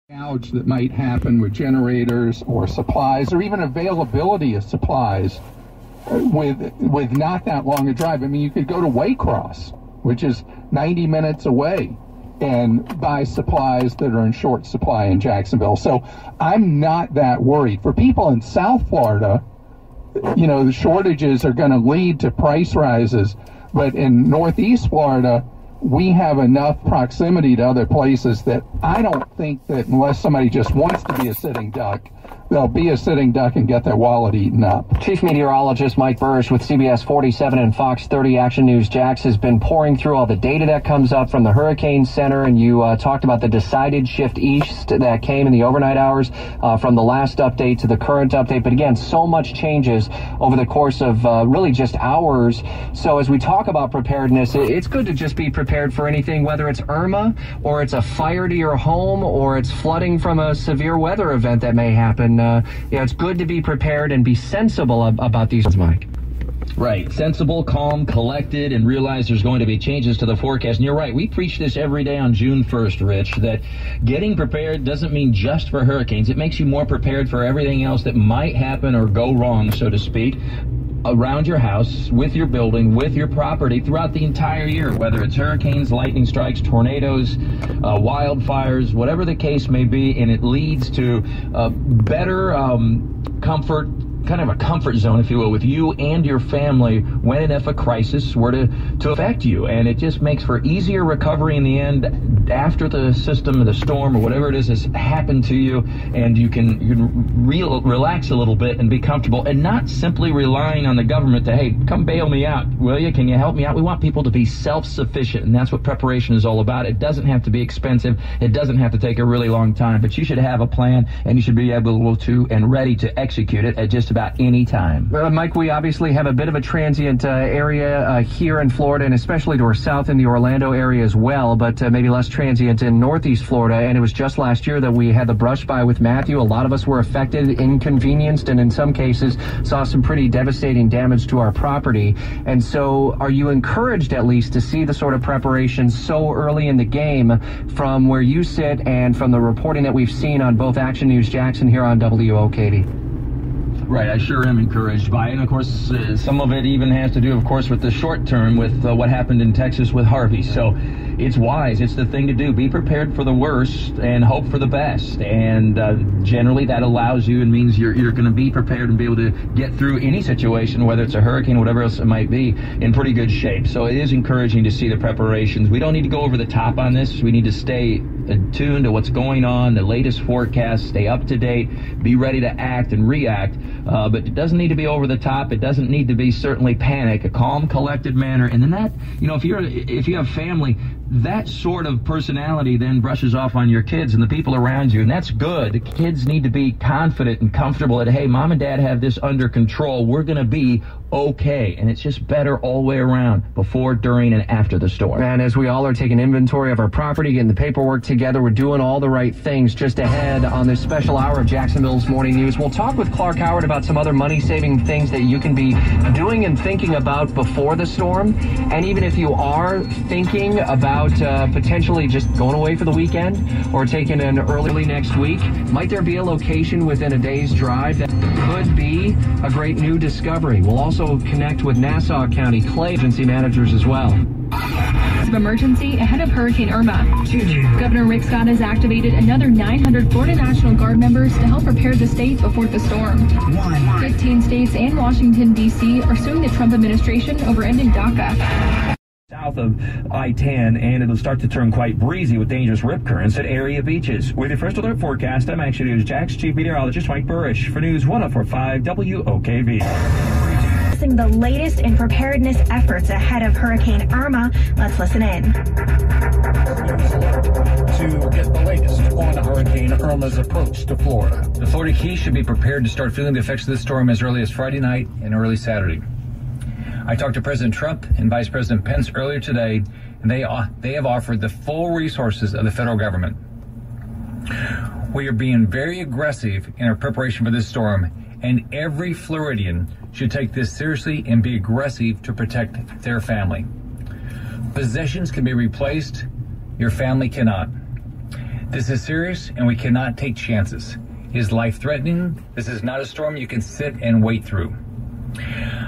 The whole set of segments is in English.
Outage that might happen with generators or supplies or even availability of supplies with not that long a drive. I mean, you could go to Waycross, which is 90 minutes away, and buy supplies that are in short supply in Jacksonville. So I'm not that worried. For people in South Florida, you know, the shortages are going to lead to price rises, but in Northeast Florida, we have enough proximity to other places that I don't think that unless somebody just wants to be a sitting duck, they'll be a sitting duck and get their wallet eaten up. Chief Meteorologist Mike Burrish with CBS 47 and Fox 30 Action News Jax has been pouring through all the data that comes up from the Hurricane Center, and you talked about the decided shift east that came in the overnight hours from the last update to the current update. But again, so much changes over the course of really just hours. So as we talk about preparedness, it's good to just be prepared for anything, whether it's Irma or it's a fire to your home or it's flooding from a severe weather event that may happen. It's good to be prepared and be sensible about these, Mike. Right. Sensible, calm, collected, and realize there's going to be changes to the forecast. And you're right. We preach this every day on June 1st, Rich, that getting prepared doesn't mean just for hurricanes. It makes you more prepared for everything else that might happen or go wrong, so to speak, around your house, with your building, with your property throughout the entire year, whether it's hurricanes, lightning strikes, tornadoes, wildfires, whatever the case may be, and it leads to better comfort, kind of a comfort zone, if you will, with you and your family when and if a crisis were to affect you. And it just makes for easier recovery in the end after the system or the storm or whatever it is has happened to you, and you can relax a little bit and be comfortable and not simply relying on the government to, hey, come bail me out, will you? Can you help me out? We want people to be self-sufficient, and that's what preparation is all about. It doesn't have to be expensive. It doesn't have to take a really long time, but you should have a plan, and you should be able to and ready to execute it at just about any time. Mike, we obviously have a bit of a transient area here in Florida, and especially to our south in the Orlando area as well, but maybe less transient in Northeast Florida. And it was just last year that we had the brush by with Matthew. A lot of us were affected, inconvenienced, and in some cases saw some pretty devastating damage to our property. And so are you encouraged at least to see the sort of preparation so early in the game from where you sit and from the reporting that we've seen on both Action News Jackson here on WOKV? Right, I sure am encouraged by it. And of course, some of it even has to do, of course, with the short term, with what happened in Texas with Harvey. So it's wise. It's the thing to do. Be prepared for the worst and hope for the best. And generally that allows you and means you're going to be prepared and be able to get through any situation, whether it's a hurricane, whatever else it might be, in pretty good shape. So it is encouraging to see the preparations. We don't need to go over the top on this. We need to stay attuned to what's going on, the latest forecast, stay up to date, be ready to act and react. But it doesn't need to be over the top. It doesn't need to be certainly panic, a calm, collected manner. And then that, you know, if you have family, that sort of personality then brushes off on your kids and the people around you, and that's good. The kids need to be confident and comfortable that, hey, mom and dad have this under control. We're going to be okay. And it's just better all the way around, before, during, and after the storm. And as we all are taking inventory of our property, getting the paperwork together, we're doing all the right things. Just ahead on this special hour of Jacksonville's Morning News, we'll talk with Clark Howard about some other money-saving things that you can be doing and thinking about before the storm. And even if you are thinking about potentially just going away for the weekend or taking an early next week, might there be a location within a day's drive that could be a great new discovery? We'll also connect with Nassau County Clay agency managers as well. Of emergency ahead of Hurricane Irma. Governor Rick Scott has activated another 900 Florida National Guard members to help prepare the state before the storm. 15 states and Washington, D.C. are suing the Trump administration over ending DACA. South of I-10, and it'll start to turn quite breezy with dangerous rip currents at area beaches. With your first alert forecast, I'm Action News Jax Chief Meteorologist Mike Burrish for News 104.5 WOKV. The latest in preparedness efforts ahead of Hurricane Irma. Let's listen in. To get the latest on Hurricane Irma's approach to Florida. The Florida Keys should be prepared to start feeling the effects of this storm as early as Friday night and early Saturday. I talked to President Trump and Vice President Pence earlier today, and they have offered the full resources of the federal government. We are being very aggressive in our preparation for this storm, and every Floridian should take this seriously and be aggressive to protect their family. Possessions can be replaced, your family cannot. This is serious, and we cannot take chances. It is life-threatening. This is not a storm you can sit and wait through.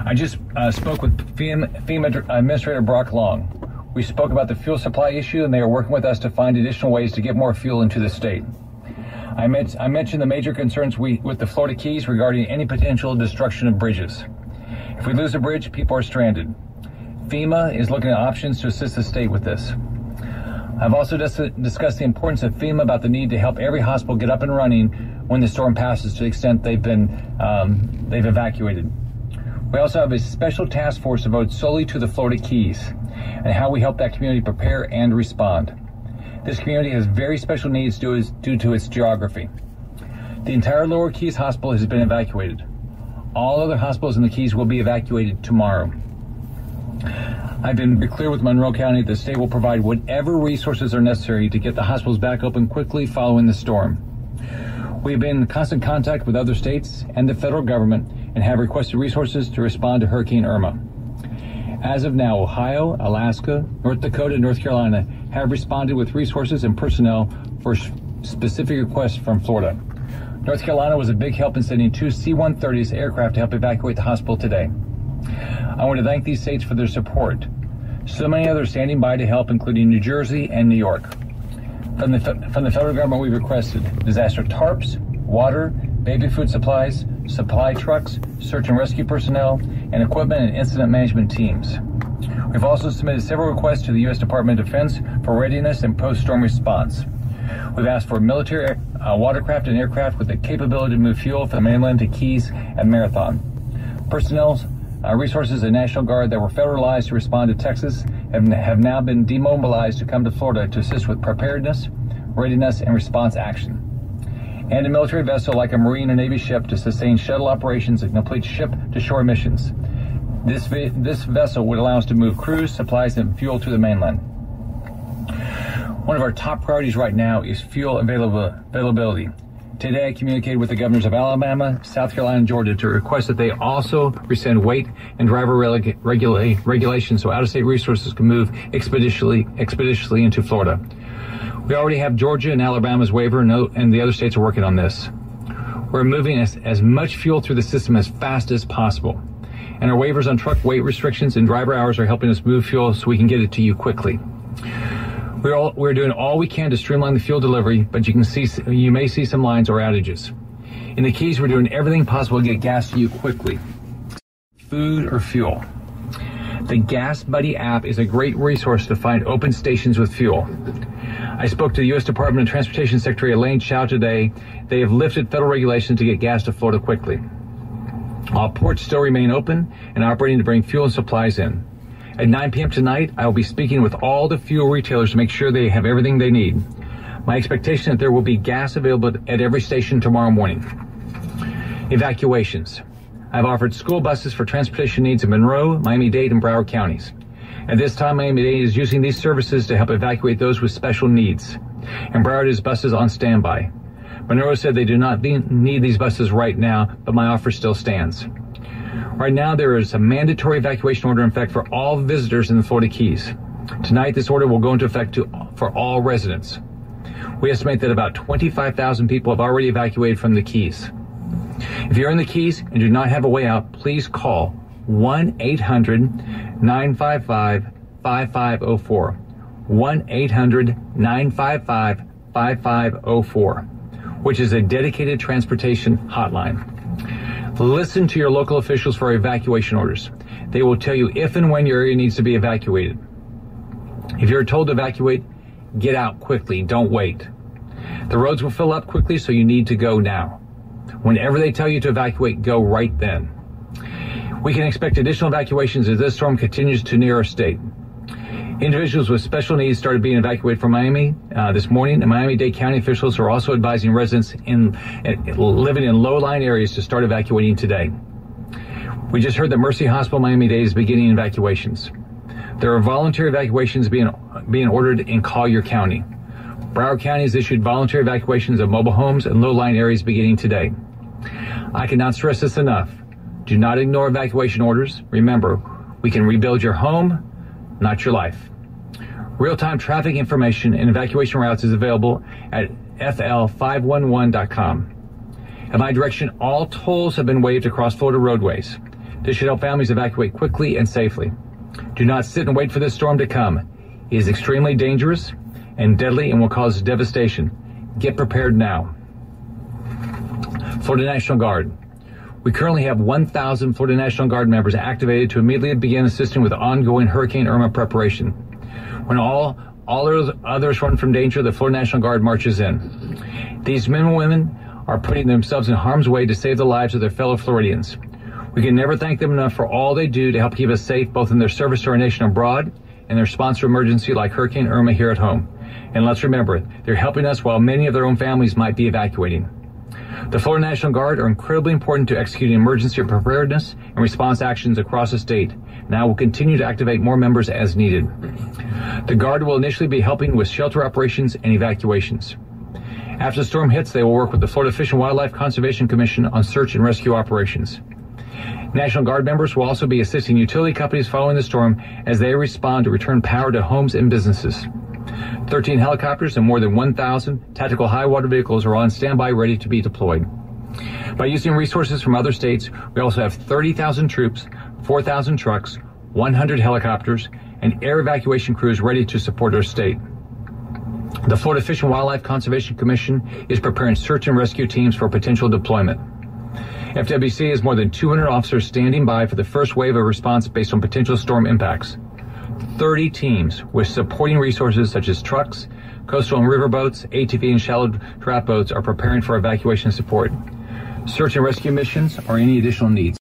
I just spoke with FEMA Administrator Brock Long. We spoke about the fuel supply issue, and they are working with us to find additional ways to get more fuel into the state. I mentioned the major concerns with the Florida Keys regarding any potential destruction of bridges. If we lose a bridge, people are stranded. FEMA is looking at options to assist the state with this. I've also discussed the importance of FEMA about the need to help every hospital get up and running when the storm passes to the extent they've evacuated. We also have a special task force devoted solely to the Florida Keys and how we help that community prepare and respond. This community has very special needs due to its geography. The entire Lower Keys Hospital has been evacuated. All other hospitals in the Keys will be evacuated tomorrow. I've been very clear with Monroe County that the state will provide whatever resources are necessary to get the hospitals back open quickly following the storm. We've been in constant contact with other states and the federal government and have requested resources to respond to Hurricane Irma. As of now, Ohio, Alaska, North Dakota, and North Carolina have responded with resources and personnel for specific requests from Florida. North Carolina was a big help in sending 2 C-130s aircraft to help evacuate the hospital today. I want to thank these states for their support. So many others standing by to help, including New Jersey and New York. From the federal government, we've requested disaster tarps, water, baby food supplies, supply trucks, search and rescue personnel, and equipment and incident management teams. We've also submitted several requests to the U.S. Department of Defense for readiness and post-storm response. We've asked for military watercraft and aircraft with the capability to move fuel from the mainland to Keys and Marathon. Personnel, resources, and National Guard that were federalized to respond to Texas have now been demobilized to come to Florida to assist with preparedness, readiness, and response action. And a military vessel like a Marine or Navy ship to sustain shuttle operations and complete ship-to-shore missions. This vessel would allow us to move crews, supplies, and fuel to the mainland. One of our top priorities right now is fuel availability. Today, I communicated with the governors of Alabama, South Carolina, and Georgia to request that they also rescind weight and driver regulations so out-of-state resources can move expeditiously into Florida. We already have Georgia and Alabama's waiver, and the other states are working on this. We're moving as much fuel through the system as fast as possible. And our waivers on truck weight restrictions and driver hours are helping us move fuel so we can get it to you quickly. We're doing all we can to streamline the fuel delivery, but you may see some lines or outages. In the Keys, we're doing everything possible to get gas to you quickly. Food or fuel. The Gas Buddy app is a great resource to find open stations with fuel. I spoke to the U.S. Department of Transportation Secretary Elaine Chao today. They have lifted federal regulations to get gas to Florida quickly. All ports still remain open and operating to bring fuel and supplies in. At 9 p.m. tonight, I will be speaking with all the fuel retailers to make sure they have everything they need. My expectation is that there will be gas available at every station tomorrow morning. Evacuations. I've offered school buses for transportation needs in Monroe, Miami-Dade, and Broward counties. At this time, Miami-Dade is using these services to help evacuate those with special needs, and Broward has buses on standby. Monroe said they do not need these buses right now, but my offer still stands. Right now, there is a mandatory evacuation order in effect for all visitors in the Florida Keys. Tonight, this order will go into effect for all residents. We estimate that about 25,000 people have already evacuated from the Keys. If you're in the Keys and do not have a way out, please call 1-800-955-5504. 1-800-955-5504, which is a dedicated transportation hotline. Listen to your local officials for evacuation orders. They will tell you if and when your area needs to be evacuated. If you're told to evacuate, get out quickly. Don't wait. The roads will fill up quickly, so you need to go now. Whenever they tell you to evacuate, go right then. We can expect additional evacuations as this storm continues to near our state. Individuals with special needs started being evacuated from Miami this morning, and Miami-Dade County officials are also advising residents living in low-lying areas to start evacuating today. We just heard that Mercy Hospital Miami-Dade is beginning evacuations. There are voluntary evacuations being ordered in Collier County. Broward County has issued voluntary evacuations of mobile homes and low-lying areas beginning today. I cannot stress this enough. Do not ignore evacuation orders. Remember, we can rebuild your home, not your life. Real-time traffic information and evacuation routes is available at fl511.com. At my direction, all tolls have been waived across Florida roadways. This should help families evacuate quickly and safely. Do not sit and wait for this storm to come. It is extremely dangerous and deadly and will cause devastation. Get prepared now. Florida National Guard. We currently have 1,000 Florida National Guard members activated to immediately begin assisting with ongoing Hurricane Irma preparation. When all others run from danger, the Florida National Guard marches in. These men and women are putting themselves in harm's way to save the lives of their fellow Floridians. We can never thank them enough for all they do to help keep us safe, both in their service to our nation abroad and their response to emergency like Hurricane Irma here at home. And let's remember, they're helping us while many of their own families might be evacuating. The Florida National Guard are incredibly important to executing emergency preparedness and response actions across the state. Now we'll continue to activate more members as needed. The Guard will initially be helping with shelter operations and evacuations. After the storm hits, they will work with the Florida Fish and Wildlife Conservation Commission on search and rescue operations. National Guard members will also be assisting utility companies following the storm as they respond to return power to homes and businesses. 13 helicopters and more than 1,000 tactical high water vehicles are on standby ready to be deployed. By using resources from other states, we also have 30,000 troops, 4,000 trucks, 100 helicopters, and air evacuation crews ready to support our state. The Florida Fish and Wildlife Conservation Commission is preparing search and rescue teams for potential deployment. FWC has more than 200 officers standing by for the first wave of response based on potential storm impacts. 30 teams with supporting resources such as trucks, coastal and river boats, ATV and shallow draft boats are preparing for evacuation support. Search and rescue missions or any additional needs.